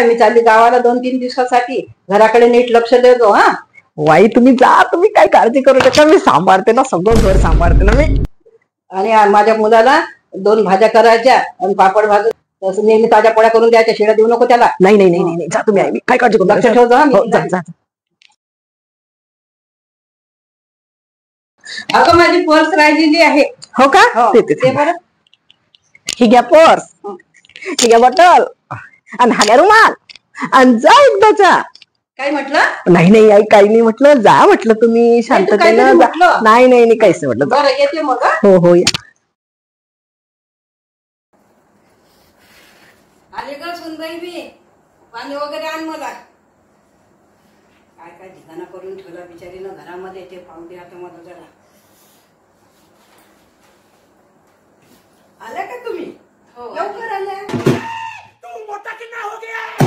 मी चालली गावाला 2-3 दिवसासाठी. घराकडे नीट लक्ष देतो. हा वाई तुम्ही जा, तुम्ही काय काळजी करू नका, मी सांभाळते ना, सगळं घर सांभाळते ना मी. आणि माझ्या मुलाला 2 भाज्या करायच्या आणि पापड भाजून नेहमी ताज्या पोळ्या करून द्यायच्या. शिळ्या देऊ नको त्याला. नाही नाही नाही नाही, जा तुम्ही, आई काय काळजी करू लक्ष ठेव जा. हो, जा जा. अगं माझी पर्स राहिलेली आहे. हो का? ते बरं. ही घ्या पर्स, ही घ्या बॉटल, आणि हा घ्या रुमाल, आणि जा एकदाचा. काय म्हटलं? नाही नाही आई, काही नाही म्हटलं, जा म्हटलं, तुम्ही शांततेनं जा. नाही नाही नाही, काहीच नाही म्हटलं. बरं येते मग. हो हो या. आले का सुनबाई बी? पाणी वगैरे आण मला. काय काय ठिकाणा करून ठेवला बिचारीनं घरामध्ये. ते पाहू दे आता मला जरा. आल्या का तुम्ही? लवकर आल्या. तू मोठा कितना हो गया?